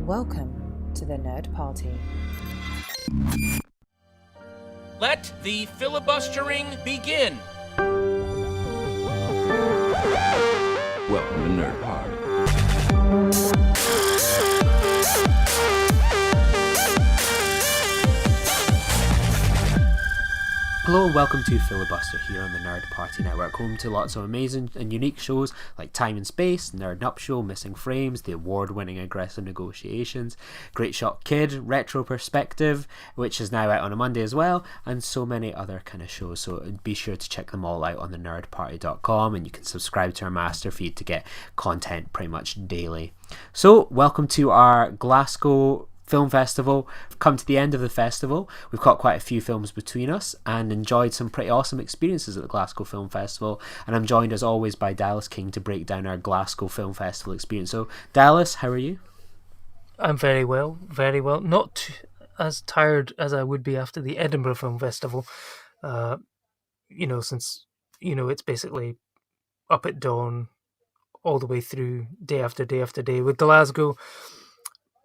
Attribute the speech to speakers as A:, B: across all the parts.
A: Welcome to the Nerd Party.
B: Let the filibustering begin.
C: Welcome to Nerd Party.
D: Hello and welcome to Filibuster here on the Nerd Party Network, home to lots of amazing and unique shows like Time and Space, Nerd Nuptial, Missing Frames, the award-winning Aggressive Negotiations, Great Shot Kid, Retro Perspective, which is now out on a Monday as well, and so many other kind of shows. So be sure to check them all out on thenerdparty.com, and you can subscribe to our master feed to get content pretty much daily. So welcome to our Glasgow Film Festival. We've come to the end of the festival. We've got quite a few films between us and enjoyed some pretty awesome experiences at the Glasgow Film Festival, and I'm joined as always by Dallas King to break down our Glasgow Film Festival experience. So Dallas, how are you?
E: I'm very well. Not as tired as I would be after the Edinburgh Film Festival, since it's basically up at dawn all the way through, day after day after day. With Glasgow,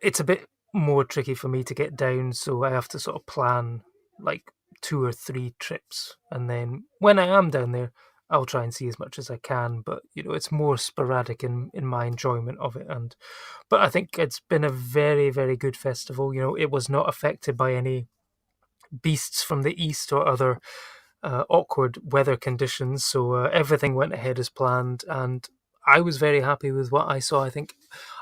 E: it's a bit more tricky for me to get down, so I have to sort of plan like 2 or 3 trips, and then when I am down there I'll try and see as much as I can, but it's more sporadic in my enjoyment of it. But I think it's been a very, very good festival. It was not affected by any beasts from the east or other awkward weather conditions, so everything went ahead as planned, and I was very happy with what I saw. I think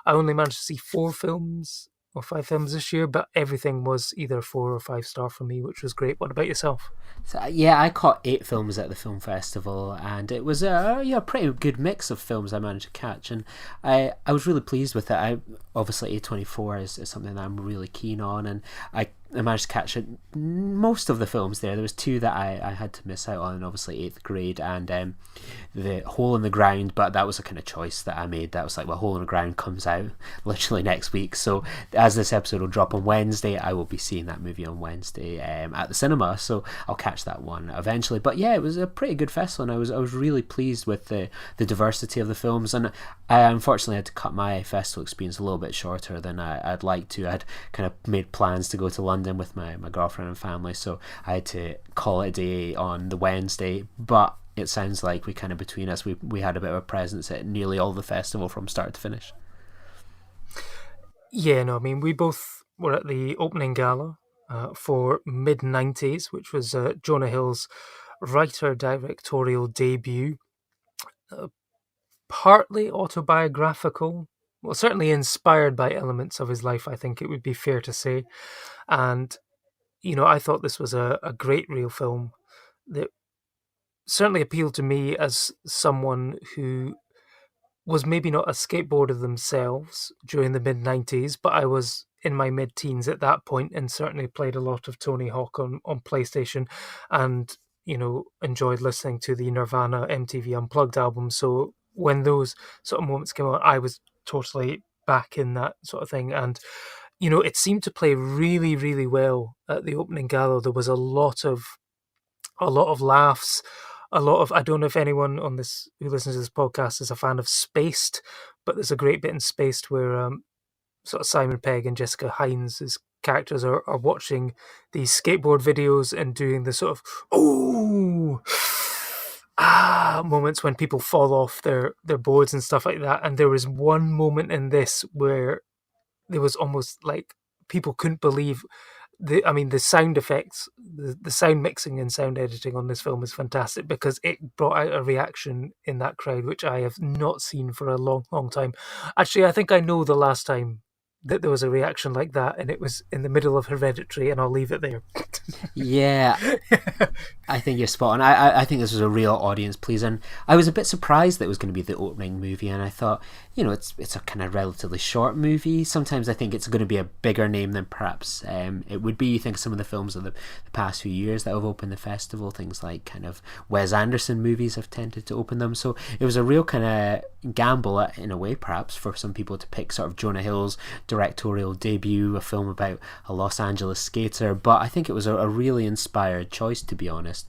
E: I only managed to see 4 films or 5 films this year, but everything was either 4 or 5 star for me, which was great. What about yourself?
D: So, yeah, I caught 8 films at the film festival, and it was a pretty good mix of films I managed to catch, and I was really pleased with it. Obviously A24 is something that I'm really keen on, and I managed to catch most of the films there. There was 2 that I had to miss out on, obviously 8th Grade and The Hole in the Ground, but that was a kind of choice that I made. That was like, well, Hole in the Ground comes out literally next week, so as this episode will drop on Wednesday, I will be seeing that movie on Wednesday at the cinema, so I'll catch that one eventually. But yeah, it was a pretty good festival, and I was really pleased with the diversity of the films, and I unfortunately had to cut my festival experience a little bit shorter than I'd like to. I'd kind of made plans to go to London with my girlfriend and family, so I had to call it a day on the Wednesday, but it sounds like we kind of, between us, we had a bit of a presence at nearly all the festival from start to finish.
E: Yeah, no, I mean, we both were at the opening gala for Mid-90s, which was Jonah Hill's writer-directorial debut, partly autobiographical, well, certainly inspired by elements of his life, I think it would be fair to say. And, I thought this was a great real film that certainly appealed to me as someone who was maybe not a skateboarder themselves during the mid-90s, but I was in my mid-teens at that point and certainly played a lot of Tony Hawk on PlayStation and, enjoyed listening to the Nirvana MTV Unplugged album. So when those sort of moments came on, I was totally back in that sort of thing. And, it seemed to play really, really well at the opening gala. There was a lot of laughs, a lot of, I don't know if anyone on this who listens to this podcast is a fan of Spaced, but there's a great bit in Spaced where sort of Simon Pegg and Jessica Hines' characters are watching these skateboard videos and doing the sort of moments when people fall off their boards and stuff like that. And there was one moment in this where there was almost like people couldn't believe the sound effects, the sound mixing and sound editing on this film is fantastic, because it brought out a reaction in that crowd which I have not seen for a long, long time. Actually, I think I know the last time that there was a reaction like that, and it was in the middle of Hereditary, and I'll leave it there.
D: Yeah, I think you're spot on. I think this was a real audience pleaser, and I was a bit surprised that it was going to be the opening movie, and I thought, it's a kind of relatively short movie. Sometimes I think it's going to be a bigger name than perhaps it would be. You think some of the films of the past few years that have opened the festival, things like kind of Wes Anderson movies have tended to open them, so it was a real kind of gamble in a way, perhaps, for some people to pick sort of Jonah Hill's directorial debut, a film about a Los Angeles skater, but I think it was a really inspired choice, to be honest.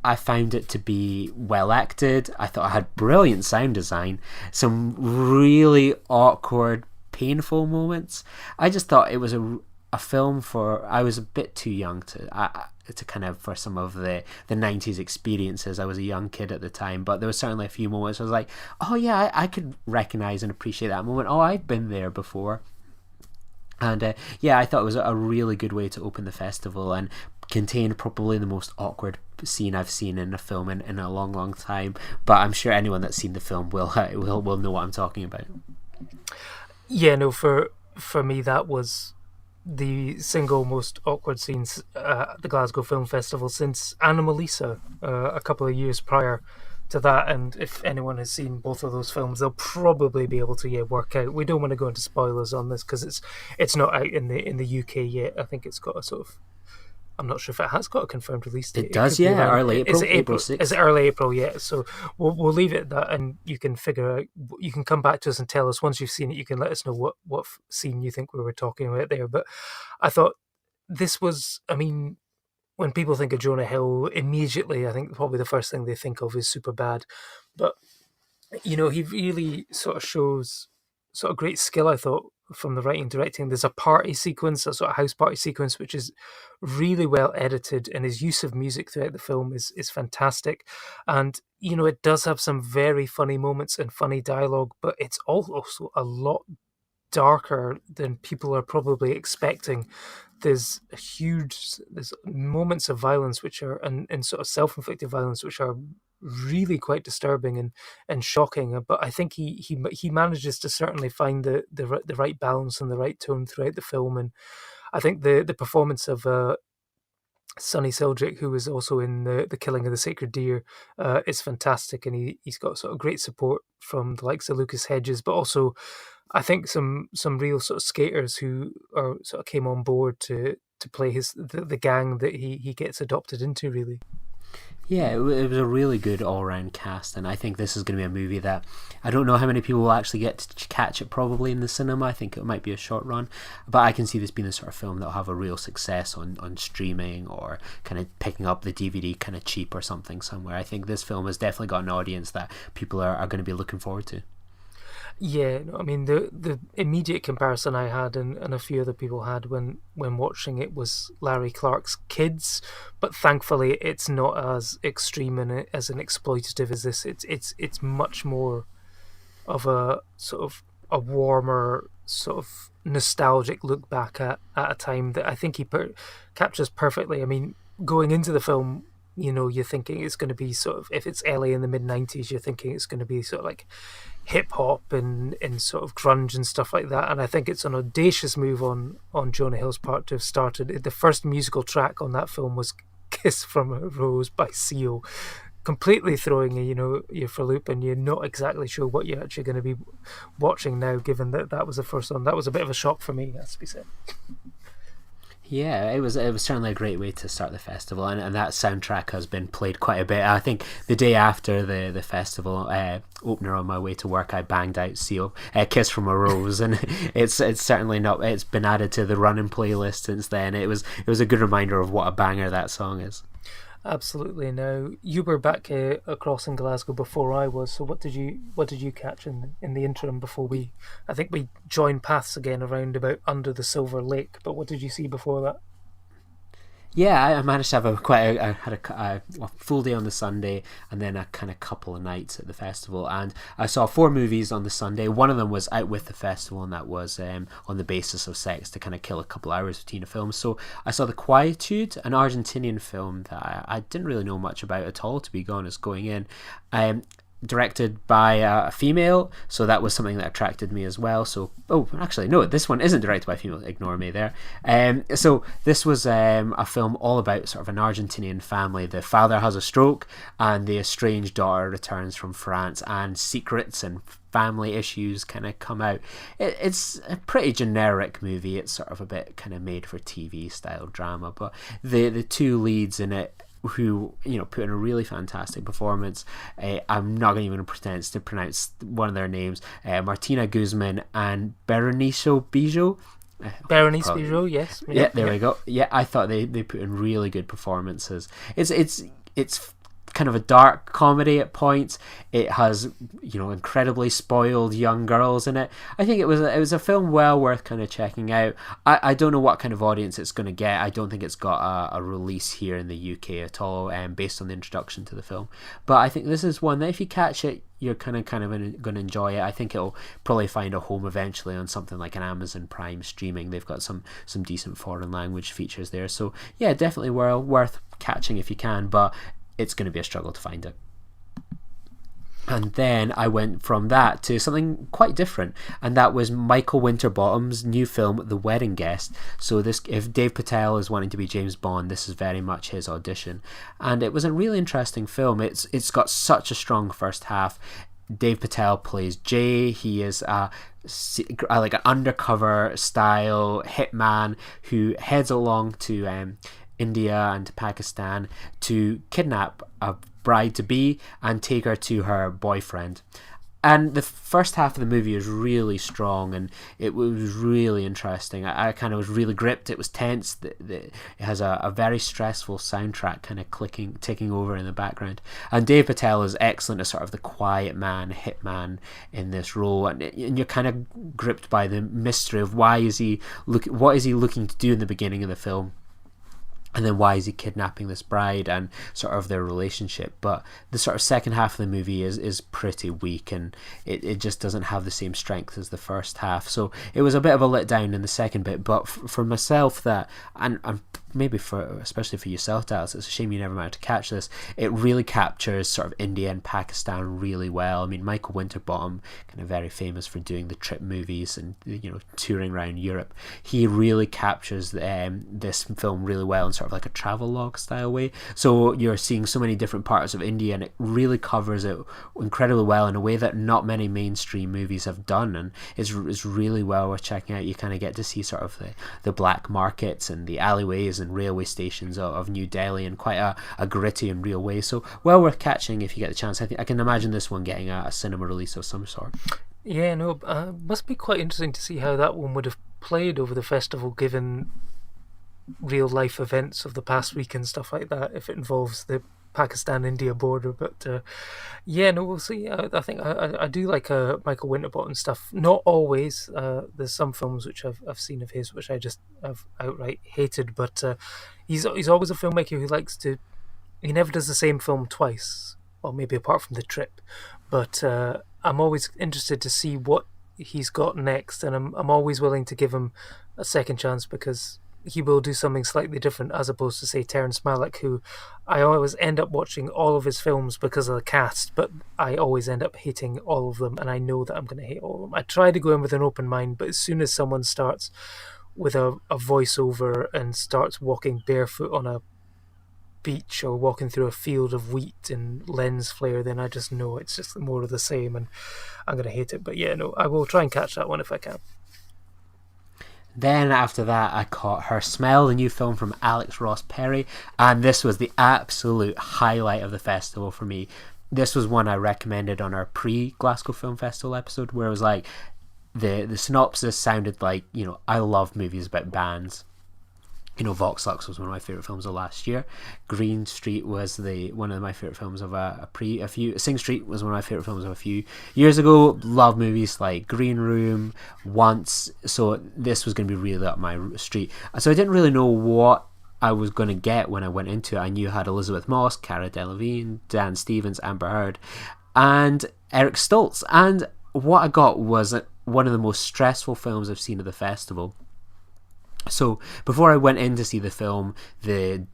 D: I found it to be well acted. I thought I had brilliant sound design, some really awkward painful moments. I just thought it was a film for, I was a bit too young to kind of, for some of the 90s experiences. I was a young kid at the time, but there was certainly a few moments I was like, oh yeah, I could recognize and appreciate that moment. Oh, I've been there before. And yeah, I thought it was a really good way to open the festival, and contained probably the most awkward scene I've seen in a film in a long, long time. But I'm sure anyone that's seen the film will know what I'm talking about.
E: Yeah, no, for me that was the single most awkward scenes at the Glasgow Film Festival since Anomalisa a couple of years prior to that. And if anyone has seen both of those films, they'll probably be able to work out. We don't want to go into spoilers on this because it's not out in the UK yet. I think it's got a sort of, I'm not sure if it has got a confirmed release date.
D: It does, yeah, early April.
E: April
D: 6th.
E: Is it early April? Yeah. So we'll leave it at that, and you can figure out. You can come back to us and tell us once you've seen it. You can let us know what scene you think we were talking about there. But I thought this was. I mean, when people think of Jonah Hill, immediately I think probably the first thing they think of is Superbad. But he really sort of shows sort of great skill, I thought, from the writing and directing. There's a party sequence, a sort of house party sequence, which is really well edited, and his use of music throughout the film is fantastic. And it does have some very funny moments and funny dialogue, but it's also a lot darker than people are probably expecting. There's moments of violence which are and sort of self-inflicted violence which are really quite disturbing and shocking. But I think he manages to certainly find the right balance and the right tone throughout the film. And I think the performance of Sonny Seljic, who was also in the Killing of the Sacred Deer, is fantastic, and he's got sort of great support from the likes of Lucas Hedges, but also I think some real sort of skaters who are sort of came on board to play the gang that he gets adopted into, really.
D: Yeah, it was a really good all-round cast, and I think this is going to be a movie that I don't know how many people will actually get to catch it probably in the cinema. I think it might be a short run, but I can see this being the sort of film that will have a real success on streaming, or kind of picking up the DVD kind of cheap or something somewhere. I think this film has definitely got an audience that people are going to be looking forward to.
E: Yeah, I mean, the immediate comparison I had and a few other people had when watching it was Larry Clark's Kids, but thankfully it's not as extreme and as an exploitative as this. It's much more of a sort of a warmer, sort of nostalgic look back at a time that I think he captures perfectly. I mean, going into the film, you're thinking it's going to be sort of, if it's LA in the mid-90s, you're thinking it's going to be sort of like hip-hop and sort of grunge and stuff like that. And I think it's an audacious move on Jonah Hill's part to have started. The first musical track on that film was Kiss from a Rose by Seal, completely throwing you for a loop, and you're not exactly sure what you're actually going to be watching now, given that was the first one. That was a bit of a shock for me, has to be said.
D: Yeah, it was certainly a great way to start the festival, and that soundtrack has been played quite a bit. I think the day after the festival opener, on my way to work, I banged out Seal, Kiss from a Rose, and it's certainly not. It's been added to the running playlist since then. It was a good reminder of what a banger that song is.
E: Absolutely. Now, you were back across in Glasgow before I was, so what did you catch in the interim before I think we joined paths again around about Under the Silver Lake, but what did you see before that?
D: Yeah, I managed to have I had a full day on the Sunday, and then a kind of couple of nights at the festival, and I saw 4 movies on the Sunday. One of them was out with the festival, and that was on the basis of sex, to kind of kill a couple hours between the films. So I saw The Quietude, an Argentinian film that I didn't really know much about at all, to be honest, going in. Directed by a female, so that was something that attracted me as well. So, actually, no, this one isn't directed by a female, ignore me there. So this was a film all about sort of an Argentinian family. The father has a stroke, and the estranged daughter returns from France, and secrets and family issues kind of come out. It's a pretty generic movie. It's sort of a bit kind of made for TV style drama, but the 2 leads in it, who put in a really fantastic performance. I'm not even going to pretend to pronounce one of their names. Martina Guzman and Berenice Bejo.
E: Berenice Bejo, yes.
D: Yeah, there we go. Yeah, I thought they put in really good performances. It's kind of a dark comedy at points. It has, you know, incredibly spoiled young girls in it. I think it was a film well worth kind of checking out. I don't know what kind of audience it's going to get. I don't think it's got a release here in the UK at all, based on the introduction to the film. But I think this is one that if you catch it, you're kind of going to enjoy it. I think it'll probably find a home eventually on something like an Amazon Prime streaming. They've got some decent foreign language features there. So yeah, definitely worth catching if you can, but it's going to be a struggle to find it. And then I went from that to something quite different, and that was Michael Winterbottom's new film, The Wedding Guest. So this, if Dave Patel is wanting to be James Bond, this is very much his audition. And it was a really interesting film. It's got such a strong first half. Dave Patel plays Jay. He is like an undercover style hitman who heads along to India and Pakistan to kidnap a bride-to-be and take her to her boyfriend. And the first half of the movie is really strong, and it was really interesting. I kind of was really gripped. It was tense. It has a very stressful soundtrack kind of taking over in the background. And Dave Patel is excellent as sort of the quiet man, hitman in this role. And you're kind of gripped by the mystery of what is he looking to do in the beginning of the film. And then why is he kidnapping this bride, and sort of their relationship. But the sort of second half of the movie is pretty weak, and it just doesn't have the same strength as the first half. So it was a bit of a letdown in the second bit. But for myself, that and maybe especially for yourself, Dallas, it's a shame you never managed to catch this. It really captures sort of India and Pakistan really well. I mean, Michael Winterbottom, kind of very famous for doing the trip movies and, you know, touring around Europe. He really captures this film really well in sort of like a travelogue style way. So you're seeing so many different parts of India, and it really covers it incredibly well in a way that not many mainstream movies have done, and is really well worth checking out. You kind of get to see sort of the black markets and the alleyways and railway stations of New Delhi in quite a gritty and real way. So well worth catching if you get the chance. I can imagine this one getting a cinema release of some sort.
E: Yeah, no, must be quite interesting to see how that one would have played over the festival, given real life events of the past week and stuff like that, if it involves the Pakistan-India border. But yeah, no, we'll see. I think I do like Michael Winterbottom stuff. Not always. There's some films which I've seen of his which I just have outright hated. But he's always a filmmaker who likes to. He never does the same film twice, or maybe apart from The Trip. But I'm always interested to see what he's got next, and I'm always willing to give him a second chance, because he will do something slightly different, as opposed to, say, Terrence Malick, who I always end up watching all of his films because of the cast, but I always end up hating all of them, and I know that I'm going to hate all of them. I try to go in with an open mind, but as soon as someone starts with a voiceover and starts walking barefoot on a beach or walking through a field of wheat in lens flare, then I just know it's just more of the same, and I'm going to hate it. But yeah, no, I will try and catch that one if I can.
D: Then after that, I caught Her Smell, the new film from Alex Ross Perry, and this was the absolute highlight of the festival for me. This was one I recommended on our pre-Glasgow Film Festival episode, where it was like, the synopsis sounded like, you know, I love movies about bands. You know, Vox Lux was one of my favourite films of last year. Green Street was one of my favourite films of Sing Street was one of my favourite films of a few years ago. Love movies like Green Room, Once. So this was going to be really up my street. So I didn't really know what I was going to get when I went into it. I knew I had Elizabeth Moss, Cara Delevingne, Dan Stevens, Amber Heard, and Eric Stoltz. And what I got was one of the most stressful films I've seen at the festival. So before I went in to see the film, the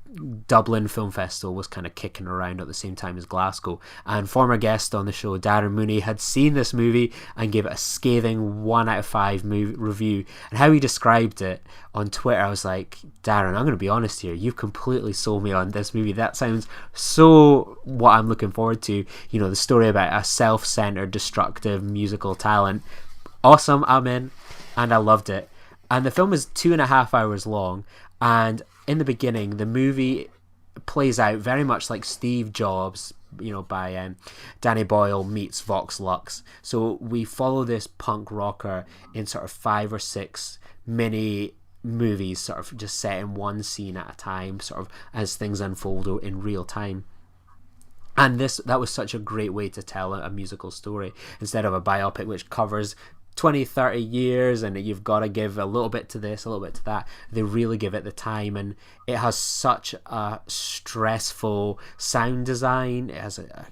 D: Dublin Film Festival was kind of kicking around at the same time as Glasgow, and former guest on the show Darren Mooney had seen this movie and gave it a scathing 1 out of 5 review. And how he described it on Twitter, I was like, Darren, I'm going to be honest here, you've completely sold me on this movie. That sounds so what I'm looking forward to. You know, the story about a self-centered, destructive musical talent. Awesome, I'm in, and I loved it. And the film is 2.5 hours long, and in the beginning, the movie plays out very much like Steve Jobs, you know, by Danny Boyle meets Vox Lux. So we follow this punk rocker in sort of 5 or 6 mini movies, sort of just set in one scene at a time, sort of as things unfold in real time. And that was such a great way to tell a musical story instead of a biopic which covers 20, 30 years and you've got to give a little bit to this, a little bit to that. They really give it the time, and it has such a stressful sound design. It has a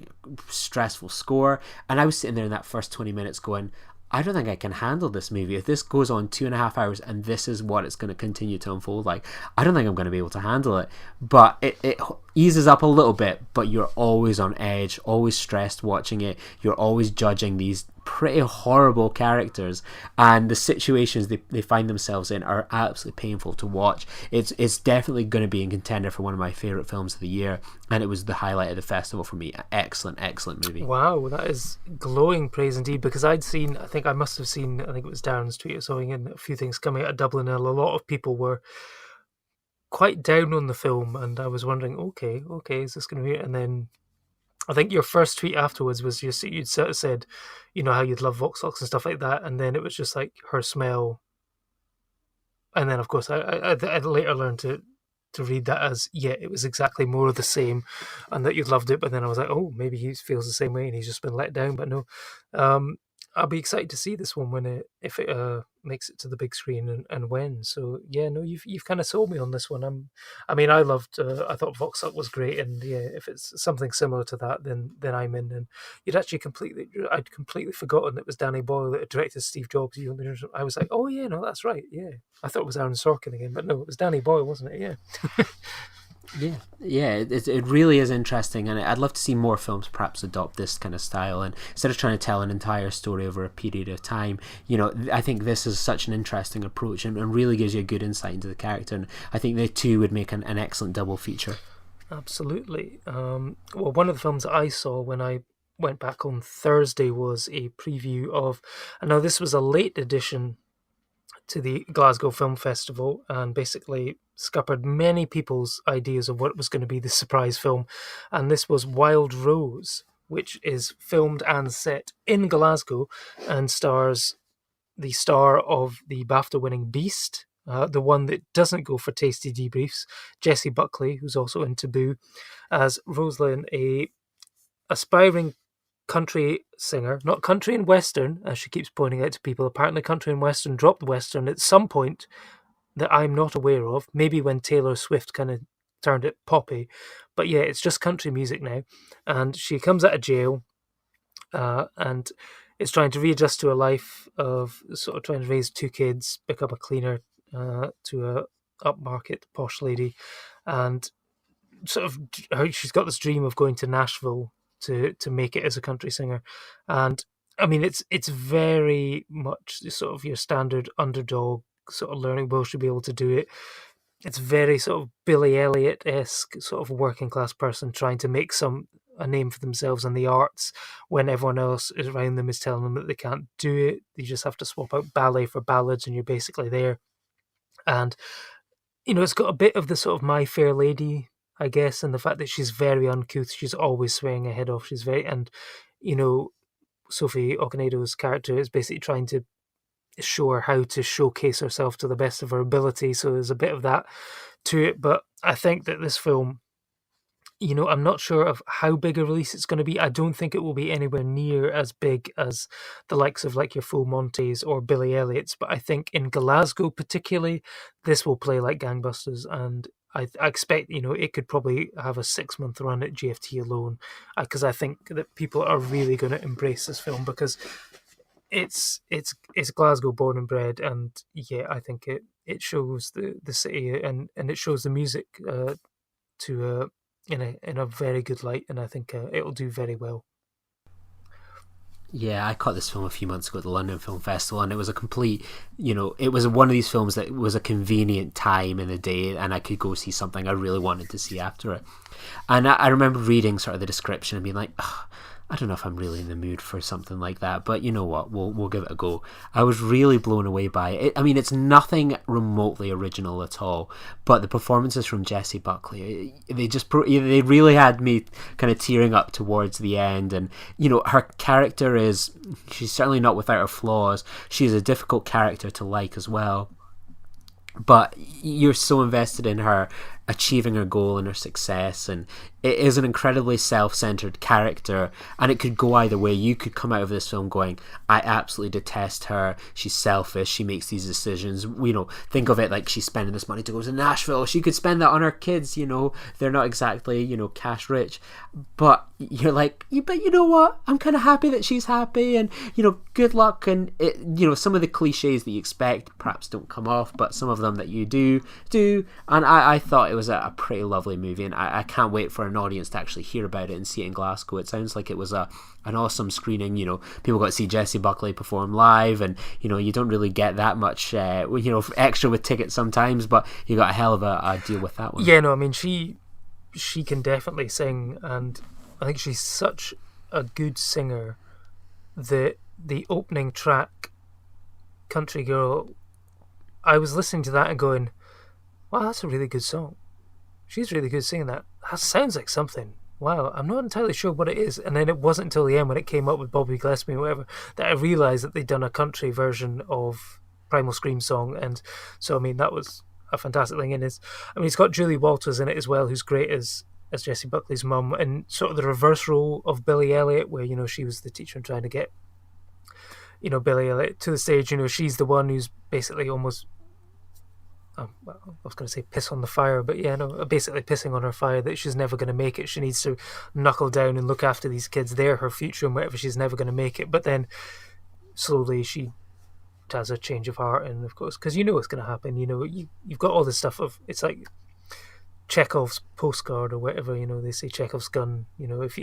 D: stressful score, and I was sitting there in that first 20 minutes going, I don't think I can handle this movie. If this goes on 2.5 hours and this is what it's going to continue to unfold like, I don't think I'm going to be able to handle it. But it eases up a little bit, but you're always on edge, always stressed watching it. You're always judging these pretty horrible characters, and the situations they find themselves in are absolutely painful to watch. It's definitely going to be in contender for one of my favourite films of the year, and it was the highlight of the festival for me. Excellent movie.
E: Wow, that is glowing praise indeed, because I think it was Darren's tweet or something, and a few things coming out of Dublin, and a lot of people were quite down on the film, and I was wondering, okay, is this going to be it? And then I think your first tweet afterwards was you'd sort of said, you know, how you'd love Voxlux and stuff like that, and then it was just like her smell. And then, of course, I later learned to read that as, yeah, it was exactly more of the same, and that you'd loved it. But then I was like, oh, maybe he feels the same way and he's just been let down. But no, I'll be excited to see this one if it makes it to the big screen and when. So yeah, no, you've kind of sold me on this one. I thought Vox Up was great, and yeah, if it's something similar to that, then I'm in. And I'd completely forgotten it was Danny Boyle that had directed Steve Jobs. I was like, oh yeah, no, that's right, yeah. I thought it was Aaron Sorkin again, but no, it was Danny Boyle, wasn't it? Yeah.
D: Yeah, it really is interesting, and I'd love to see more films perhaps adopt this kind of style, and instead of trying to tell an entire story over a period of time, you know, I think this is such an interesting approach and really gives you a good insight into the character, and I think they two would make an excellent double feature.
E: Absolutely. Well, one of the films that I saw when I went back on Thursday was a preview of, and now this was a late edition to the Glasgow Film Festival, and basically scuppered many people's ideas of what was going to be the surprise film, and this was Wild Rose, which is filmed and set in Glasgow and stars the star of the BAFTA-winning Beast, the one that doesn't go for tasty debriefs, Jessie Buckley, who's also in Taboo, as Rosalind, a aspiring country singer, not country and western, as she keeps pointing out to people. Apparently country and western dropped western at some point that I'm not aware of, maybe when Taylor Swift kind of turned it poppy, but yeah, it's just country music now. And she comes out of jail and is trying to readjust to a life of sort of trying to raise 2 kids, become a cleaner to a upmarket posh lady, and sort of she's got this dream of going to Nashville to make it as a country singer. And I mean, it's very much sort of your standard underdog sort of learning, will she be able to do it? It's very sort of Billy Elliot-esque sort of working class person trying to make a name for themselves in the arts when everyone else around them is telling them that they can't do it. You just have to swap out ballet for ballads and you're basically there. And you know, it's got a bit of the sort of My Fair Lady, I guess, and the fact that she's very uncouth, she's always swaying her head off, and you know, Sophie Okonedo's character is basically trying to show her how to showcase herself to the best of her ability, so there's a bit of that to it. But I think that this film, you know, I'm not sure of how big a release it's going to be. I don't think it will be anywhere near as big as the likes of like your Full Monties or Billy Elliot's, but I think in Glasgow particularly, this will play like gangbusters, and I expect, you know, it could probably have a 6-month run at GFT alone, because I think that people are really going to embrace this film, because it's Glasgow born and bred, and yeah, I think it shows the city and it shows the music in a very good light, and I think it'll do very well.
D: Yeah, I caught this film a few months ago at the London Film Festival, and it was a complete, you know, it was one of these films that was a convenient time in the day, and I could go see something I really wanted to see after it. And I remember reading sort of the description and being like, I don't know if I'm really in the mood for something like that, but you know what, we'll give it a go. I was really blown away by it. I mean, it's nothing remotely original at all, but the performances from Jessie Buckley, they really had me kind of tearing up towards the end. And you know, her character she's certainly not without her flaws. She's a difficult character to like as well, but you're so invested in her achieving her goal and her success, and it is an incredibly self-centered character, and it could go either way. You could come out of this film going, I absolutely detest her, she's selfish, she makes these decisions, think of it like she's spending this money to go to Nashville, she could spend that on her kids, they're not exactly cash rich, but you're like, but you know what, I'm kind of happy that she's happy, and good luck, and some of the cliches that you expect perhaps don't come off, but some of them that you do, and I thought it was a pretty lovely movie, and I can't wait for an audience to actually hear about it and see it in Glasgow. It sounds like it was an awesome screening. People got to see Jessie Buckley perform live, and you don't really get that much extra with tickets sometimes, but you got a hell of a deal with that one.
E: Yeah, no, I mean, she can definitely sing, and I think she's such a good singer that the opening track, Country Girl, I was listening to that and going, wow, that's a really good song. She's really good singing that. That sounds like something. Wow, I'm not entirely sure what it is. And then it wasn't until the end, when it came up with Bobby Gillespie or whatever, that I realised that they'd done a country version of Primal Scream song. And so, I mean, that was a fantastic thing. And it's got Julie Walters in it as well, who's great as Jessie Buckley's mum, and sort of the reverse role of Billy Elliot, where, she was the teacher and trying to get, Billy Elliot to the stage. She's the one who's basically almost, I was going to say piss on the fire, but yeah, no, basically pissing on her fire, that she's never going to make it. She needs to knuckle down and look after these kids. They're her future and whatever, she's never going to make it. But then slowly she has a change of heart, and of course, because what's going to happen, you've got all this stuff of, it's like Chekhov's postcard or whatever, they say Chekhov's gun, if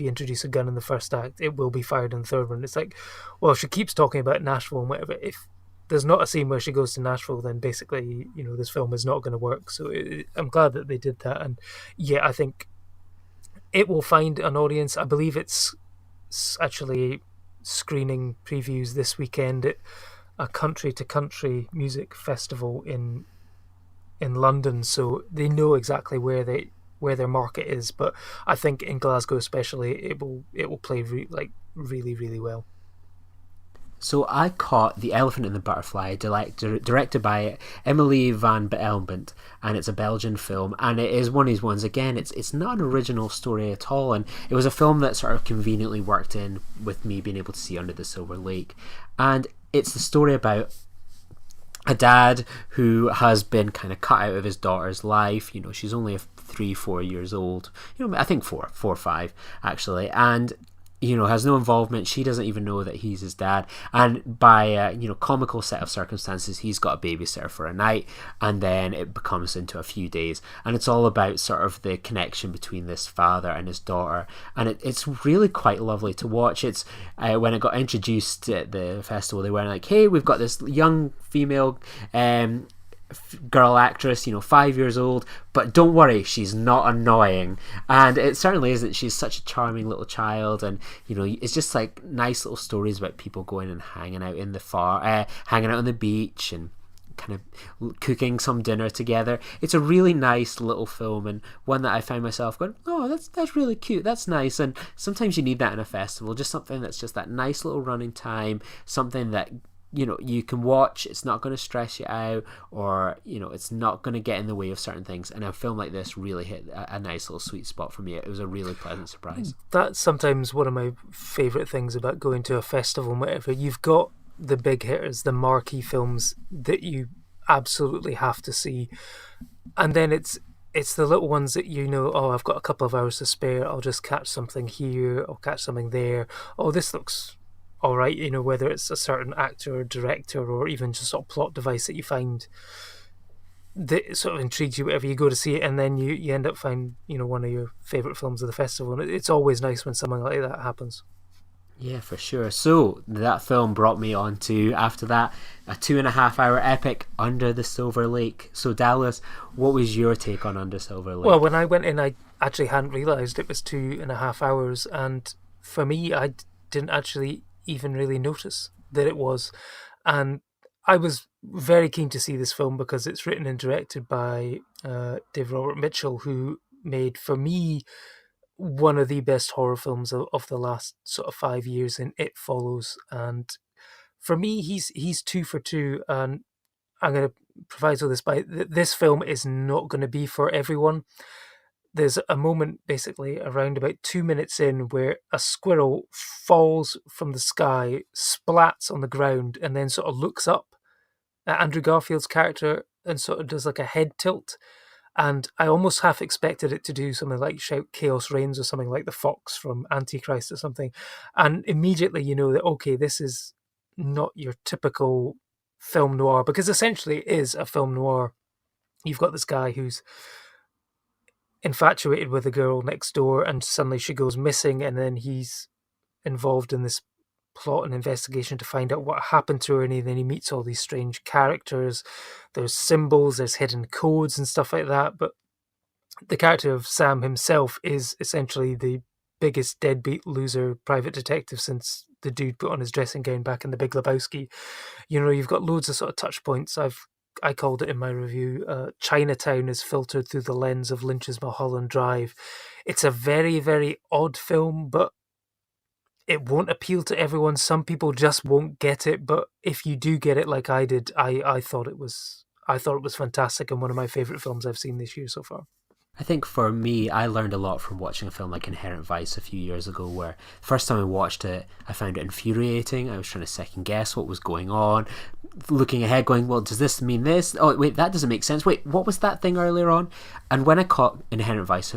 E: you introduce a gun in the first act, it will be fired in the third one. It's like, well, she keeps talking about Nashville and whatever. If there's not a scene where she goes to Nashville, then basically, this film is not going to work. So I'm glad that they did that. And yeah, I think it will find an audience. I believe it's actually screening previews this weekend at a country-to-country music festival in London, so they know exactly where their market is. But I think in Glasgow especially, it will play really, really well.
D: So I caught The Elephant and the Butterfly, directed by Emily van Belbent, and it's a Belgian film, and it is one of these ones, again, it's not an original story at all, and it was a film that sort of conveniently worked in with me being able to see Under the Silver Lake. And it's the story about a dad who has been kind of cut out of his daughter's life. She's only 3-4 years old, I think 4 or 5 actually, and has no involvement. She doesn't even know that he's his dad, and by a comical set of circumstances, he's got a babysitter for a night, and then it becomes into a few days, and it's all about sort of the connection between this father and his daughter, and it's really quite lovely to watch. It's when it got introduced at the festival, they were like, hey, we've got this young female girl actress, 5 years old, but don't worry, she's not annoying. And it certainly isn't. She's such a charming little child, and it's just like nice little stories about people going and hanging out hanging out on the beach and kind of cooking some dinner together. It's a really nice little film, and one that I found myself going, oh, that's really cute, that's nice. And sometimes you need that in a festival, just something that's just that nice little running time, something that you can watch, it's not going to stress you out, or it's not going to get in the way of certain things. And a film like this really hit a nice little sweet spot for me. It was a really pleasant surprise. That's
E: sometimes one of my favourite things about going to a festival and whatever. You've got the big hitters, the marquee films that you absolutely have to see, and then it's the little ones that oh, I've got a couple of hours to spare, I'll just catch something here, I'll catch something there, oh, this looks all right, whether it's a certain actor or director or even just sort of plot device that you find that sort of intrigues you, whatever, you go to see it, and then you end up finding one of your favourite films of the festival, and it's always nice when something like that happens.
D: Yeah, for sure. So that film brought me on to, after that, a 2.5-hour epic, Under the Silver Lake. So Dallas, what was your take on Under Silver Lake?
E: Well, when I went in, I actually hadn't realised it was 2.5 hours, and for me, I didn't actually even really notice that it was. And I was very keen to see this film because it's written and directed by Dave Robert Mitchell, who made, for me, one of the best horror films of the last sort of 5 years in It Follows. And for me, he's 2 for 2, and I'm going to proviso this by this film is not going to be for everyone. There's a moment basically around about 2 minutes in where a squirrel falls from the sky, splats on the ground, and then sort of looks up at Andrew Garfield's character and sort of does like a head tilt. And I almost half expected it to do something like shout "Chaos Reigns" or something like the fox from Antichrist or something. And immediately you know that, okay, this is not your typical film noir, because essentially it is a film noir. You've got this guy who's infatuated with a girl next door, and suddenly she goes missing, and then he's involved in this plot and investigation to find out what happened to her, and then he meets all these strange characters. There's symbols, there's hidden codes and stuff like that, but the character of Sam himself is essentially the biggest deadbeat loser private detective since the dude put on his dressing gown back in The Big Lebowski. You know, you've got loads of sort of touch points. I called it in my review, Chinatown is filtered through the lens of Lynch's Mulholland Drive. It's a very, very odd film, but it won't appeal to everyone. Some people just won't get it, but if you do get it like I did, I thought it was fantastic and one of my favourite films I've seen this year so far.
D: I think for me, I learned a lot from watching a film like Inherent Vice a few years ago, where first time I watched it, I found it infuriating. I was trying to second guess what was going on, looking ahead going, well, does this mean this? Oh, wait, that doesn't make sense. Wait, what was that thing earlier on? And when I caught Inherent Vice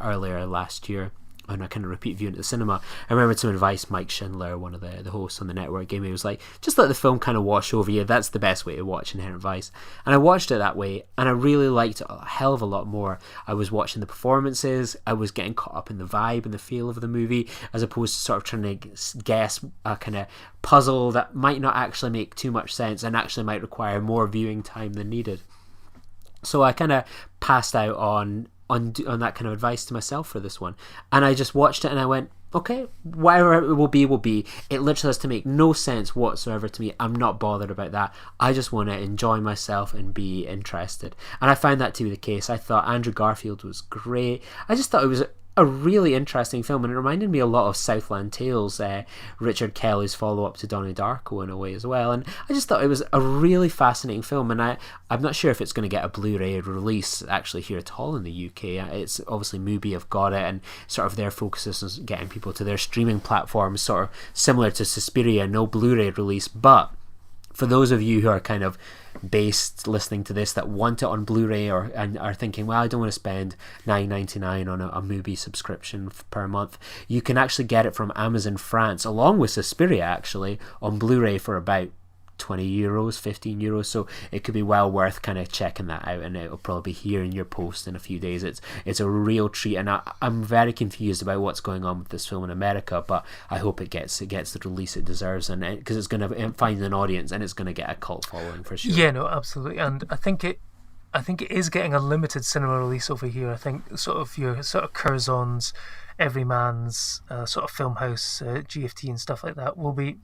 D: earlier last year, and I kind of repeat viewing at the cinema, I remember some advice Mike Schindler, one of the hosts on the network, gave me. He was like, just let the film kind of wash over you. That's the best way to watch Inherent Vice. And I watched it that way, and I really liked it a hell of a lot more. I was watching the performances, I was getting caught up in the vibe and the feel of the movie, as opposed to sort of trying to guess a kind of puzzle that might not actually make too much sense and actually might require more viewing time than needed. So I kind of passed out on that kind of advice to myself for this one, and I just watched it and I went, okay, whatever it will be. It literally has to make no sense whatsoever to me. I'm not bothered about that. I just want to enjoy myself and be interested, and I found that to be the case. I thought Andrew Garfield was great. I just thought it was a really interesting film, and it reminded me a lot of Southland Tales, Richard Kelly's follow-up to Donnie Darko in a way as well. And I just thought it was a really fascinating film, and I'm not sure if it's going to get a Blu-ray release actually here at all in the UK. It's obviously Mubi have got it, and sort of their focus is on getting people to their streaming platforms, sort of similar to Suspiria, no Blu-ray release. But for those of you who are kind of based listening to this that want it on Blu-ray and are thinking, well, I don't want to spend $9.99 on a movie subscription per month, you can actually get it from Amazon France along with Suspiria actually on Blu-ray for about €20, €15, so it could be well worth kind of checking that out, and it'll probably be here in your post in a few days. It's a real treat, and I'm very confused about what's going on with this film in America, but I hope it gets the release it deserves, and because it's going to find an audience and it's going to get a cult following for sure.
E: Yeah, no, absolutely, and I think it is getting a limited cinema release over here. I think sort of your sort of Curzon's, Everyman's, sort of Filmhouse, GFT and stuff like that will be.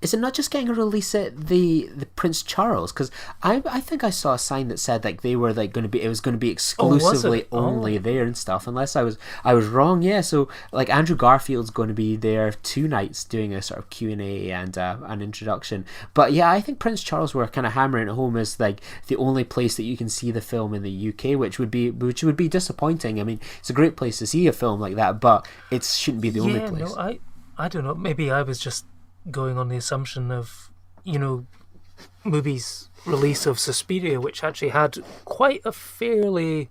D: Is it not just getting a release at the Prince Charles? Because I think I saw a sign that said like they were like going to be, it was going to be exclusively only there and stuff. Unless I was wrong. Yeah. So like Andrew Garfield's going to be there 2 nights doing a sort of Q&A and an introduction. But yeah, I think Prince Charles were kind of hammering it home as like the only place that you can see the film in the UK, which would be disappointing. I mean, it's a great place to see a film like that, but it shouldn't be the only place.
E: No, I don't know. Maybe I was just going on the assumption of, Mubi's release of Suspiria, which actually had quite a fairly,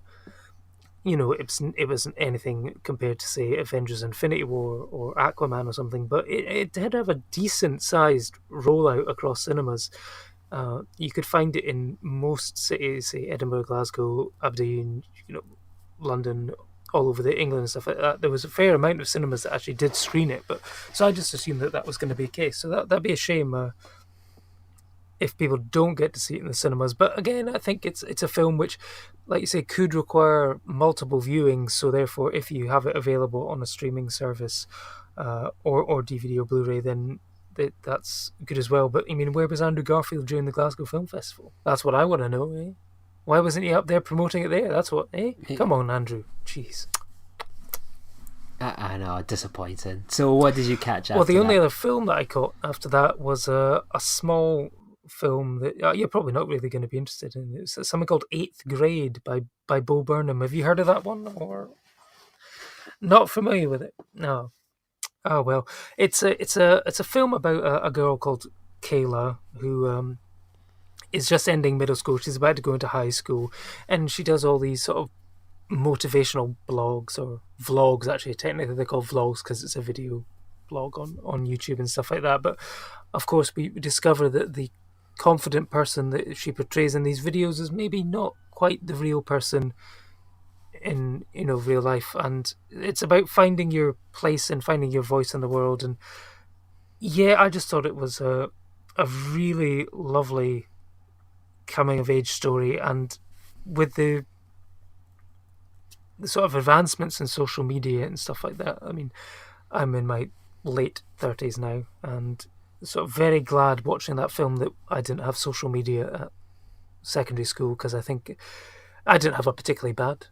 E: it wasn't anything compared to, say, Avengers Infinity War or Aquaman or something, but it did have a decent-sized rollout across cinemas. You could find it in most cities, say Edinburgh, Glasgow, Aberdeen, London, all over England and stuff like that. There was a fair amount of cinemas that actually did screen it, but so I just assumed that was going to be the case. So that'd be a shame if people don't get to see it in the cinemas. But again, I think it's a film which, like you say, could require multiple viewings. So therefore, if you have it available on a streaming service or DVD or Blu-ray, then that's good as well. But I mean, where was Andrew Garfield during the Glasgow Film Festival? That's what I want to know, eh? Why wasn't he up there promoting it there? That's what, eh? Come on, Andrew. Jeez.
D: I know, disappointing. So what did you catch after
E: Well, the only
D: that?
E: other film that I caught after that was a small film that you're probably not really going to be interested in. It's something called Eighth Grade by Bo Burnham. Have you heard of that one, or not familiar with it? No. Oh well, it's a film about a girl called Kayla who is just ending middle school. She's about to go into high school, and she does all these sort of motivational blogs or vlogs. Actually, technically they're called vlogs because it's a video blog on YouTube and stuff like that. But of course, we discover that the confident person that she portrays in these videos is maybe not quite the real person in real life, and it's about finding your place and finding your voice in the world. And yeah, I just thought it was a really lovely coming of age story, and with the sort of advancements in social media and stuff like that. I mean, I'm in my late 30s now, and sort of very glad watching that film that I didn't have social media at secondary school, because I think I didn't have a particularly bad.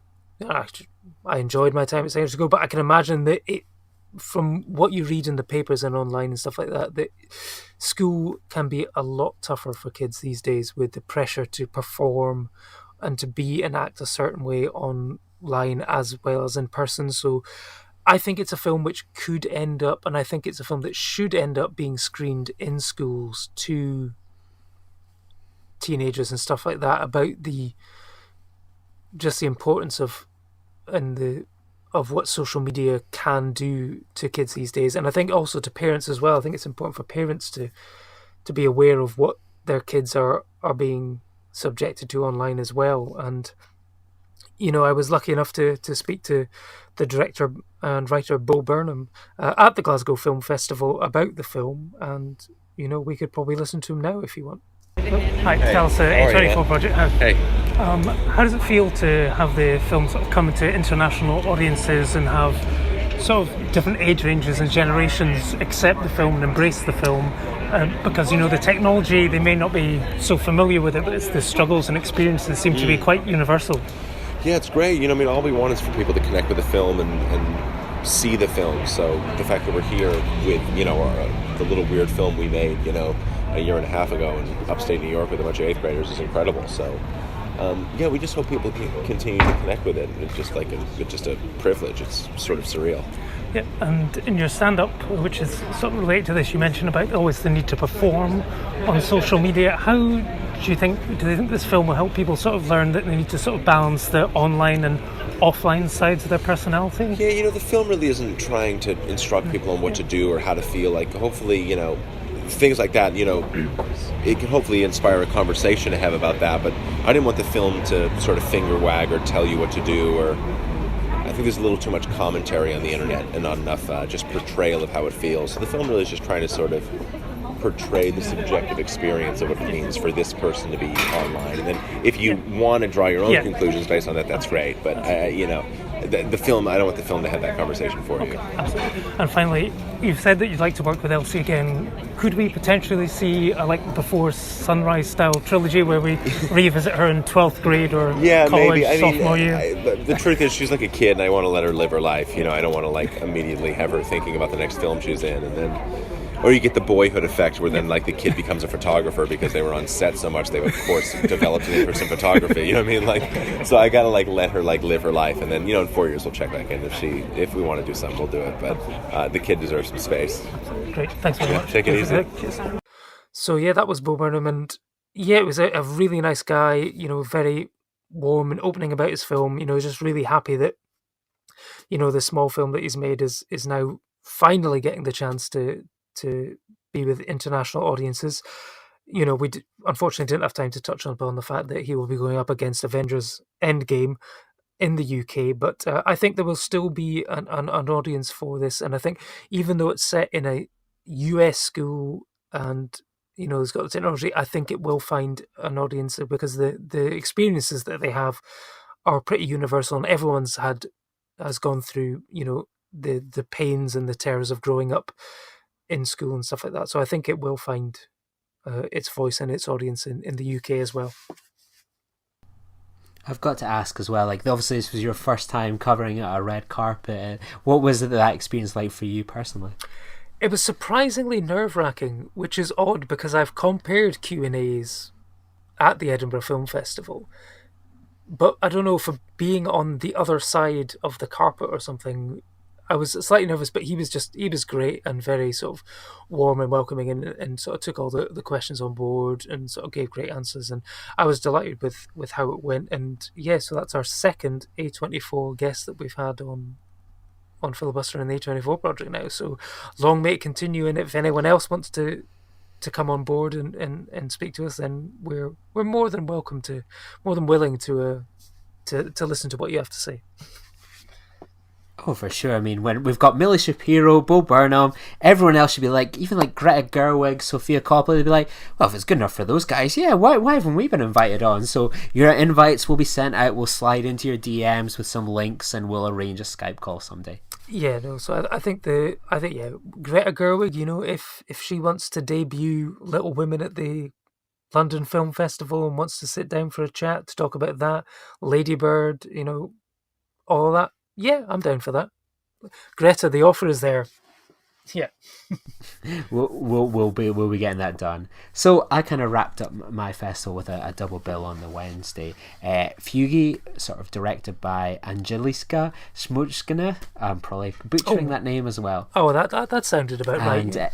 E: I enjoyed my time at secondary school, but I can imagine that from what you read in the papers and online and stuff like that, that school can be a lot tougher for kids these days, with the pressure to perform and to be and act a certain way online as well as in person. So I think it's a film which could end up, and I think it's a film that should end up being screened in schools to teenagers and stuff like that, about the importance of what social media can do to kids these days. And I think also to parents as well. I think it's important for parents to be aware of what their kids are being subjected to online as well. And I was lucky enough to speak to the director and writer Bo Burnham at the Glasgow Film Festival about the film, and we could probably listen to him now if you want. Hi, tell us A24 project. How does it feel to have the film sort of come into international audiences and have sort of different age ranges and generations accept the film and embrace the film? Because the technology, they may not be so familiar with it, but it's the struggles and experiences seem to be quite universal.
F: Yeah, it's great. All we want is for people to connect with the film and see the film. So the fact that we're here with the little weird film we made a year and a half ago in upstate New York with a bunch of 8th graders is incredible. So we just hope people can continue to connect with it. It's just it's just a privilege. It's sort of surreal.
E: Yeah, and in your stand-up, which is sort of related to this, you mentioned about always the need to perform on social media. How do they think this film will help people sort of learn that they need to sort of balance the online and offline sides of their personality?
F: Yeah, the film really isn't trying to instruct people on what to do or how to feel. Like, hopefully, things like that, it can hopefully inspire a conversation to have about that. But I didn't want the film to sort of finger wag or tell you what to do, or I think there's a little too much commentary on the internet and not enough just portrayal of how it feels. So the film really is just trying to sort of portray the subjective experience of what it means for this person to be online. And then if you want to draw your own conclusions based on that, that's great. But, the film, I don't want the film to have that conversation for you.
E: Absolutely. And finally, you've said that you'd like to work with Elsie again. Could we potentially see a Before Sunrise style trilogy where we revisit her in 12th grade or college, sophomore year?
F: The truth is, she's like a kid, and I want to let her live her life. I don't want to immediately have her thinking about the next film she's in, and then. Or you get the Boyhood effect, where then the kid becomes a photographer because they were on set so much they've of course developed an interest in photography. You know what I mean? So I gotta let her live her life, and then in 4 years we'll check back in if we want to do something, we'll do it. But the kid deserves some space.
E: Great, thanks very much.
F: Take it easy.
E: So yeah, that was Bo Burnham, and yeah, it was a really nice guy. Very warm and opening about his film. Just really happy that the small film that he's made is now finally getting the chance to be with international audiences. We unfortunately didn't have time to touch on the fact that he will be going up against Avengers Endgame in the UK, but I think there will still be an audience for this. And I think even though it's set in a US school and it's got the technology, I think it will find an audience, because the experiences that they have are pretty universal, and everyone's has gone through the pains and the terrors of growing up in school and stuff like that. So I think it will find its voice and its audience in the UK as well.
D: I've got to ask as well, obviously this was your first time covering a red carpet. What was that experience like for you personally?
E: It was surprisingly nerve-wracking, which is odd because I've compared Q&As at the Edinburgh Film Festival. But I don't know, for being on the other side of the carpet or something, I was slightly nervous, but he was great and very sort of warm and welcoming, and sort of took all the questions on board and sort of gave great answers. And I was delighted with how it went. And yeah, so that's our second A24 guest that we've had on Filibuster and the A24 project now. So long may it continue. And if anyone else wants to come on board and speak to us, then we're more than willing to listen to what you have to say.
D: Oh, for sure. I mean, when we've got Millie Shapiro, Bo Burnham, everyone else should be like, even like Greta Gerwig, Sophia Coppola, they'd be like, well, if it's good enough for those guys, yeah, why haven't we been invited on? So your invites will be sent out. We'll slide into your DMs with some links, and we'll arrange a Skype call someday.
E: Yeah, no. So I think Greta Gerwig, you know, if she wants to debut Little Women at the London Film Festival and wants to sit down for a chat to talk about that, Lady Bird, you know, all of that. Yeah, I'm down for that. Greta, the offer is there. Yeah.
D: we'll be getting that done. So I kind of wrapped up my festival with a double bill on the Wednesday. Fugi, sort of directed by Angeliska Smuchkina. I'm probably butchering that name as well.
E: Oh, that sounded about right.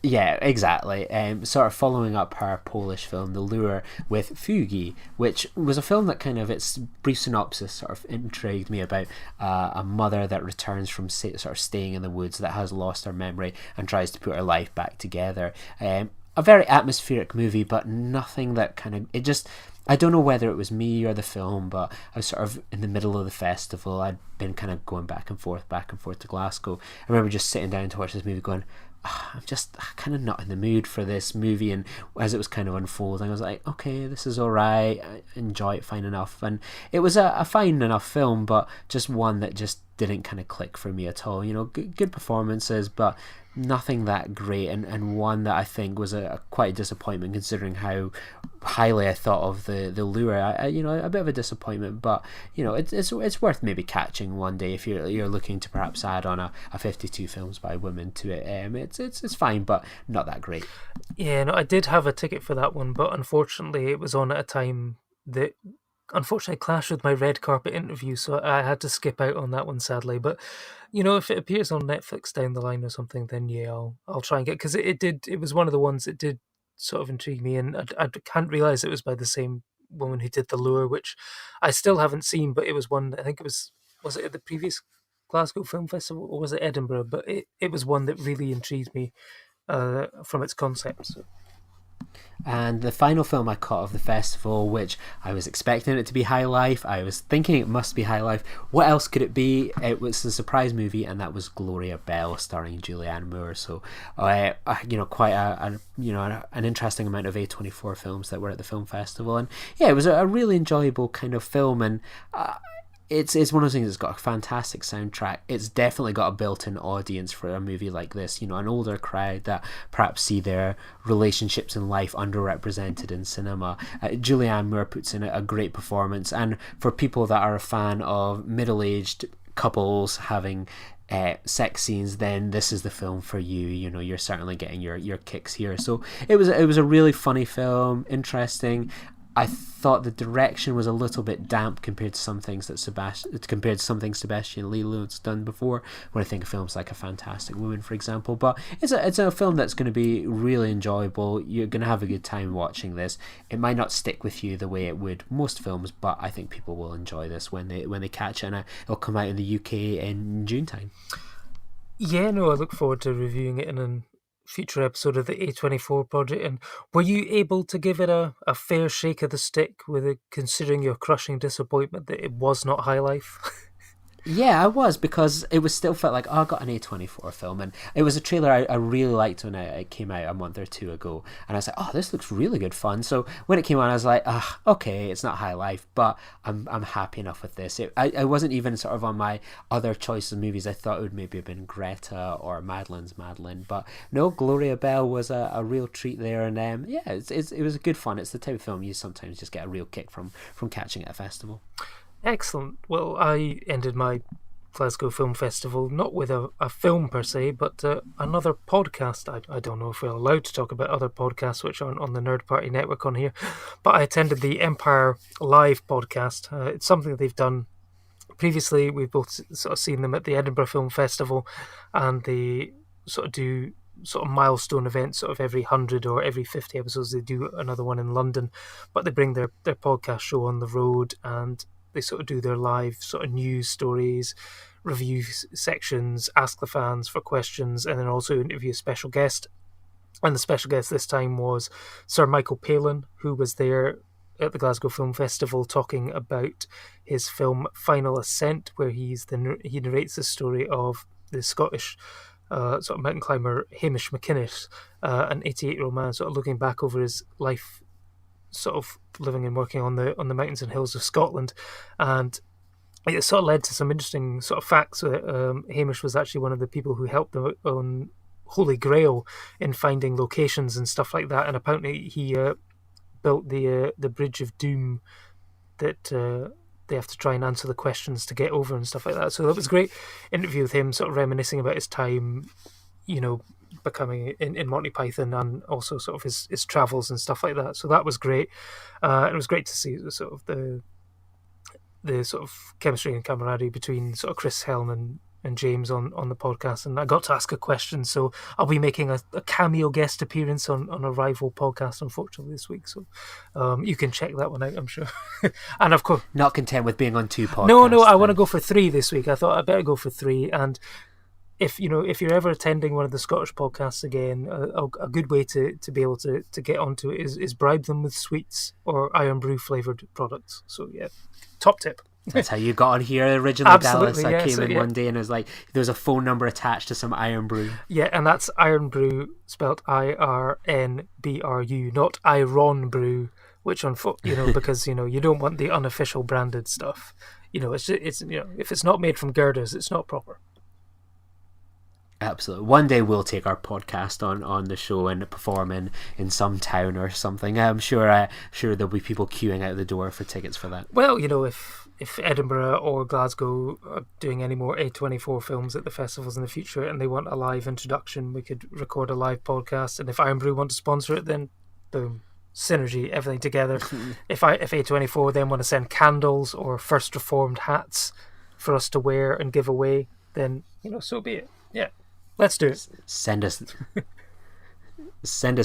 D: Yeah, exactly. Sort of following up her Polish film, The Lure, with Fugi, which was a film that kind of, its brief synopsis sort of intrigued me about a mother that returns from sort of staying in the woods, that has lost her memory and tries to put her life back together. A very atmospheric movie, but nothing that kind of, it just, I don't know whether it was me or the film, but I was sort of in the middle of the festival. I'd been kind of going back and forth to Glasgow. I remember just sitting down to watch this movie going, I'm just kind of not in the mood for this movie. And as it was kind of unfolding, I was like, okay, this is alright, I enjoy it fine enough. And it was a fine enough film, but just one that just didn't kind of click for me at all. You know, good performances, but nothing that great, and one that I think was quite a disappointment, considering how highly I thought of the Lure. A bit of a disappointment, but you know, it's worth maybe catching one day if you're looking to perhaps add on a 52 films by women to it. It's fine, but not that great.
E: Yeah, no, I did have a ticket for that one, but unfortunately it was on at a time that unfortunately clashed with my red carpet interview, so I had to skip out on that one, sadly. But you know, if it appears on Netflix down the line or something, then yeah, I'll try and get, because it was one of the ones that did sort of intrigue me, and I can't realize it was by the same woman who did The Lure, which I still haven't seen, but it was one, I think it was it at the previous Glasgow Film Festival, or was it Edinburgh? But it was one that really intrigued me from its concept. So.
D: And the final film I caught of the festival, which I was expecting it to be High Life, I was thinking it must be High Life. What else could it be? It was a surprise movie, and that was Gloria Bell, starring Julianne Moore. So, quite an interesting amount of A24 films that were at the film festival, and yeah, it was a really enjoyable kind of film, and It's one of those things that's got a fantastic soundtrack. It's definitely got a built-in audience for a movie like this, you know, an older crowd that perhaps see their relationships in life underrepresented in cinema. Julianne Moore puts in a great performance, and for people that are a fan of middle-aged couples having sex scenes, then this is the film for you. You know, you're certainly getting your kicks here. So it was a really funny film, interesting. I thought the direction was a little bit damp compared to some things Sebastian Leland's done before. When I think of films like A Fantastic Woman, for example, but it's a film that's going to be really enjoyable. You're going to have a good time watching this. It might not stick with you the way it would most films, but I think people will enjoy this when they catch it, and it'll come out in the UK in June time. Yeah,
E: no, I look forward to reviewing it in a future episode of the A24 project. And were you able to give it a fair shake of the stick, considering your crushing disappointment that it was not High Life?
D: Yeah, I was, because it was still felt like, I got an A24 film, and it was a trailer I really liked when it came out a month or two ago, and I was like, this looks really good fun. So when it came on, I was like, okay, it's not High Life, but I'm happy enough with this. I wasn't even sort of on my other choice of movies. I thought it would maybe have been Greta or Madeline's Madeline, but no, Gloria Bell was a real treat there, and it was good fun. It's the type of film you sometimes just get a real kick from catching at a festival.
E: Excellent. Well, I ended my Glasgow Film Festival, not with a film per se, but another podcast. I don't know if we're allowed to talk about other podcasts which aren't on the Nerd Party Network on here, but I attended the Empire Live podcast. It's something that they've done previously. We've both sort of seen them at the Edinburgh Film Festival, and they sort of do sort of milestone events sort of every 100 or every 50 episodes. They do another one in London, but they bring their podcast show on the road, and they sort of do their live sort of news stories, review sections, ask the fans for questions, and then also interview a special guest. And the special guest this time was Sir Michael Palin, who was there at the Glasgow Film Festival talking about his film Final Ascent, where he narrates the story of the Scottish sort of mountain climber Hamish McInnes, an 88-year-old man sort of looking back over his life, sort of living and working on the mountains and hills of Scotland. And it sort of led to some interesting sort of facts. Hamish was actually one of the people who helped them on Holy Grail in finding locations and stuff like that, and apparently he built the Bridge of Doom that they have to try and answer the questions to get over and stuff like that. So that was a great interview with him, sort of reminiscing about his time, becoming in Monty Python, and also sort of his travels and stuff like that. So that was great. It was great to see sort of the sort of chemistry and camaraderie between sort of Chris Helm and James on the podcast, and I got to ask a question, so I'll be making a cameo guest appearance on a rival podcast, unfortunately, this week. So you can check that one out, I'm sure. And of course,
D: Not content with being on 2 podcasts.
E: No, I want to go for 3 this week. I thought I better go for 3, and if you're ever attending one of the Scottish podcasts again, a good way to be able to get onto it is bribe them with sweets or Iron Brew flavoured products. So yeah, top tip.
D: That's how you got on here originally,
E: Absolutely,
D: Dallas. I came
E: so,
D: in one day and it was like, there was a phone number attached to some Iron Brew.
E: Yeah, and that's Iron Brew, spelled IRNBRU, not Iron Brew, which because you don't want the unofficial branded stuff. It's if it's not made from girders, it's not proper.
D: Absolutely. One day we'll take our podcast on the show and perform in some town or something. I'm sure there'll be people queuing out the door for tickets for that.
E: Well, if Edinburgh or Glasgow are doing any more A24 films at the festivals in the future and they want a live introduction, we could record a live podcast. And if Iron Brew want to sponsor it, then boom, synergy, everything together. If A24 then want to send candles or First Reformed hats for us to wear and give away, then so be it. Yeah. Let's do it.
D: Send us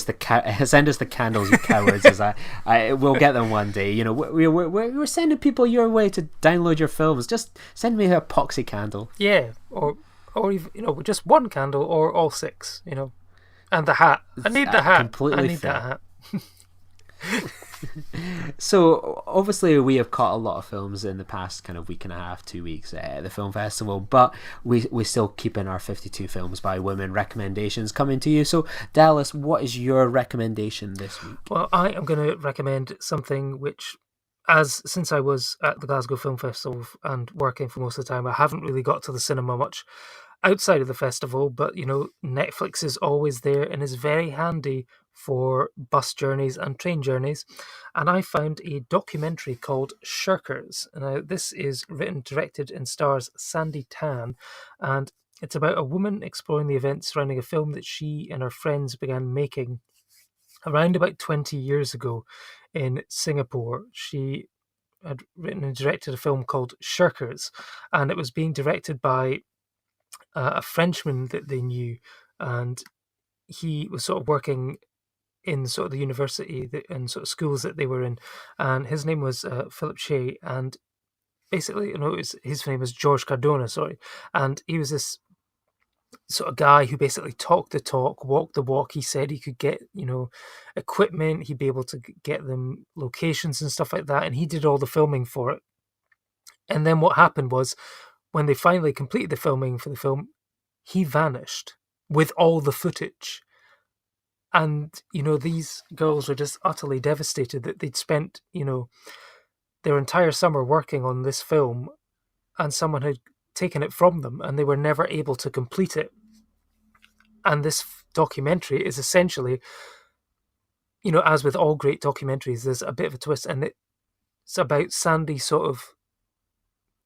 D: the candles, you cowards. As I will get them one day. We're sending people your way to download your films. Just send me an epoxy candle.
E: Yeah, or even, just one candle or all 6. And the hat. I need the hat.
D: Completely
E: I need that hat.
D: So obviously we have caught a lot of films in the past kind of week and a half, 2 weeks at the film festival, but we still keep in our 52 films by women recommendations coming to you. So Dallas, what is your recommendation this week?
E: Well, I am going to recommend something which, since I was at the Glasgow Film Festival and working for most of the time, I haven't really got to the cinema much outside of the festival, but Netflix is always there and is very handy for bus journeys and train journeys. And I found a documentary called Shirkers. Now, this is written, directed, and stars Sandy Tan, and it's about a woman exploring the events surrounding a film that she and her friends began making around about 20 years ago in Singapore. She had written and directed a film called Shirkers, and it was being directed by a Frenchman that they knew, and he was sort of working in sort of the university and sort of schools that they were in, and his name was Philip Shea, and basically, his name was George Cardona, sorry, and he was this sort of guy who basically talked the talk, walked the walk. He said he could get, equipment, he'd be able to get them locations and stuff like that, and he did all the filming for it. And then what happened was, when they finally completed the filming for the film, he vanished with all the footage. And, these girls were just utterly devastated that they'd spent, their entire summer working on this film, and someone had taken it from them and they were never able to complete it. And this documentary is essentially, as with all great documentaries, there's a bit of a twist, and it's about Sandy sort of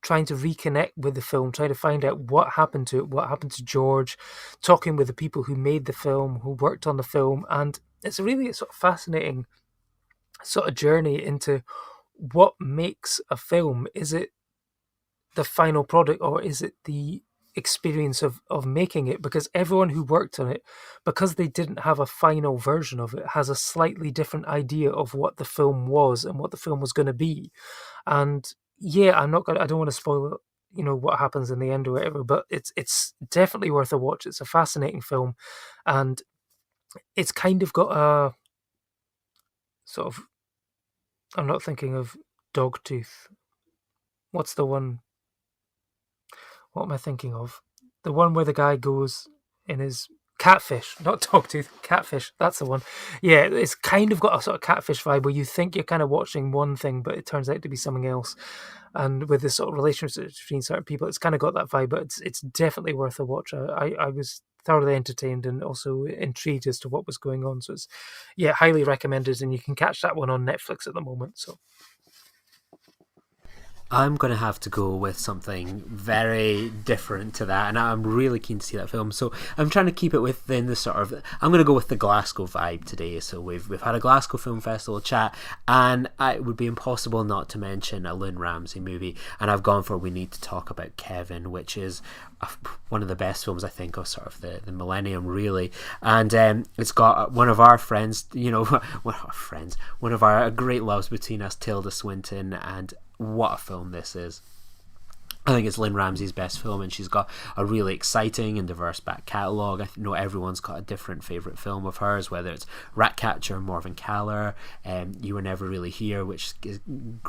E: trying to reconnect with the film, trying to find out what happened to it, what happened to George, talking with the people who made the film, who worked on the film. And it's a really sort of fascinating sort of journey into what makes a film. Is it the final product, or is it the experience of making it? Because everyone who worked on it, because they didn't have a final version of it, has a slightly different idea of what the film was and what the film was going to be. And yeah, I don't want to spoil, what happens in the end or whatever, but it's definitely worth a watch. It's a fascinating film, and it's kind of got a sort of, I'm not thinking of Dogtooth. What's the one? What am I thinking of? The one where the guy goes in his Catfish, not Dogtooth, Catfish. That's the one. Yeah, it's kind of got a sort of Catfish vibe where you think you're kind of watching one thing, but it turns out to be something else. And with this sort of relationship between certain people, it's kind of got that vibe. But it's definitely worth a watch. I was thoroughly entertained and also intrigued as to what was going on. So it's, yeah, highly recommended, and you can catch that one on Netflix at the moment. So
D: I'm going to have to go with something very different to that, and I'm really keen to see that film. So I'm trying to keep it within the sort of, I'm going to go with the Glasgow vibe today. So we've had a Glasgow Film Festival chat, and it would be impossible not to mention a Lynn Ramsay movie, and I've gone for We Need to Talk About Kevin, which is one of the best films, I think, of sort of the millennium, really. And it's got one of our friends, one of our great loves between us, Tilda Swinton, and what a film this is. I think it's Lynn Ramsay's best film, and she's got a really exciting and diverse back catalogue. I know everyone's got a different favourite film of hers, whether it's Ratcatcher, Morven Caller, You Were Never Really Here, which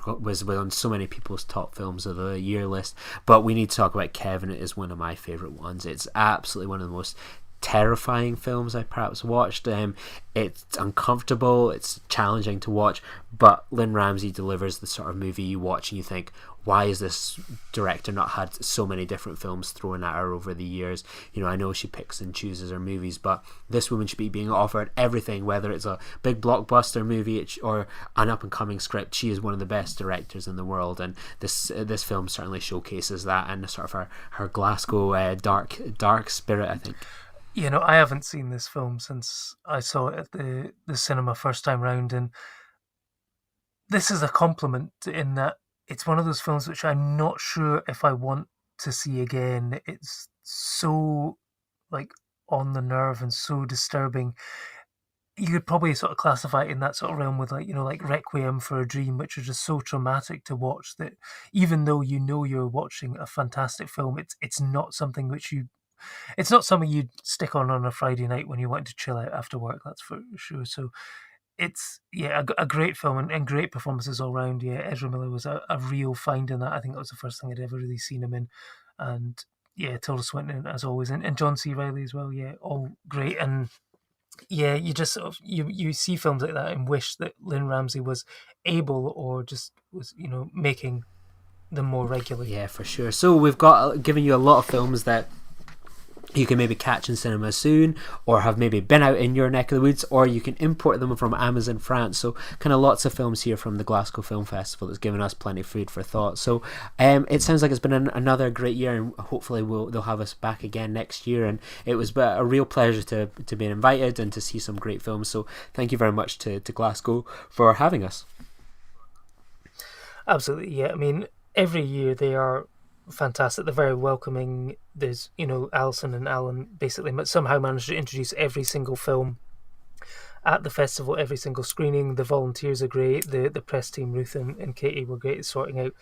D: was on so many people's top films of the year list. But We Need to Talk About Kevin. It is one of my favourite ones. It's absolutely one of the most terrifying films I perhaps watched. It's uncomfortable, it's challenging to watch, but Lynn Ramsay delivers the sort of movie you watch and you think, why has this director not had so many different films thrown at her over the years? I know she picks and chooses her movies, but this woman should be being offered everything, whether it's a big blockbuster movie or an up-and-coming script. She is one of the best directors in the world, and this film certainly showcases that, and sort of her Glasgow dark spirit, I think.
E: I haven't seen this film since I saw it at the cinema first time round, and this is a compliment in that it's one of those films which I'm not sure if I want to see again. It's so, on the nerve and so disturbing. You could probably sort of classify it in that sort of realm with, like Requiem for a Dream, which are just so traumatic to watch that even though you're watching a fantastic film, it's not something which it's not something you'd stick on a Friday night when you want to chill out after work, that's for sure. So it's, a great film and great performances all round. Yeah, Ezra Miller was a real find in that. I think that was the first thing I'd ever really seen him in. And yeah, Tilda Swinton as always, and John C. Reilly as well. Yeah, all great. And yeah, you just sort of you see films like that and wish that Lynn Ramsay was able, or just was making them more regularly.
D: Yeah, for sure. So we've got given you a lot of films that you can maybe catch in cinema soon, or have maybe been out in your neck of the woods, or you can import them from Amazon France. So kind of lots of films here from the Glasgow Film Festival that's given us plenty of food for thought. So it sounds like it's been another great year, and hopefully they'll have us back again next year. And it was a real pleasure to be invited and to see some great films. So thank you very much to Glasgow for having us.
E: Absolutely, yeah. I mean, every year they are fantastic. They're very welcoming. There's Alison and Alan basically somehow managed to introduce every single film at the festival, every single screening. The volunteers are great. The press team, Ruth and Katie, were great at sorting out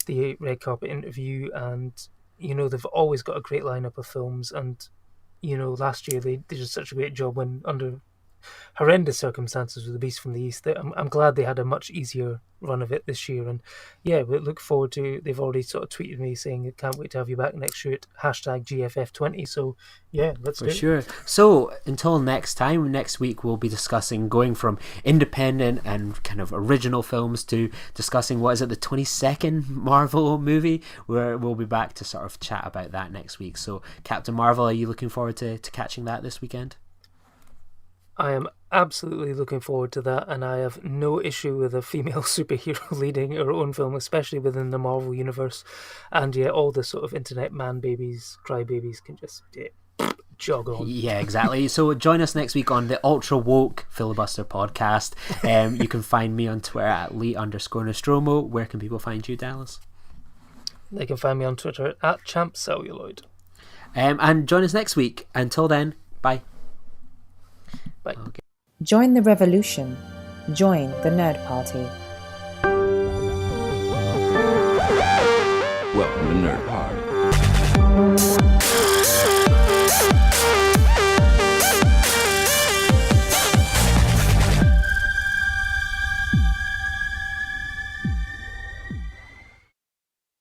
E: the red carpet interview, and they've always got a great lineup of films. And last year they did such a great job when under horrendous circumstances with The Beast from the East. I'm glad they had a much easier run of it this year, and yeah, we look forward to. They've already sort of tweeted me saying can't wait to have you back next year at #GFF20. So yeah, let's do it. For
D: sure. So until next time, next week we'll be discussing going from independent and kind of original films to discussing what is it, the 22nd Marvel movie, where we'll be back to sort of chat about that next week. So Captain Marvel, are you looking forward to catching that this weekend?
E: I am absolutely looking forward to that, and I have no issue with a female superhero leading her own film, especially within the Marvel universe. And yeah, all the sort of internet man babies, cry babies can just jog on.
D: Yeah, exactly. So join us next week on the Ultra Woke Filibuster podcast. You can find me on Twitter at Lee_Nostromo. Where can people find you, Dallas?
E: They can find me on Twitter at ChampCelluloid.
D: And join us next week. Until then, bye.
E: Bye.
D: Okay.
A: Join the revolution. Join the Nerd Party.
C: Welcome to Nerd Party.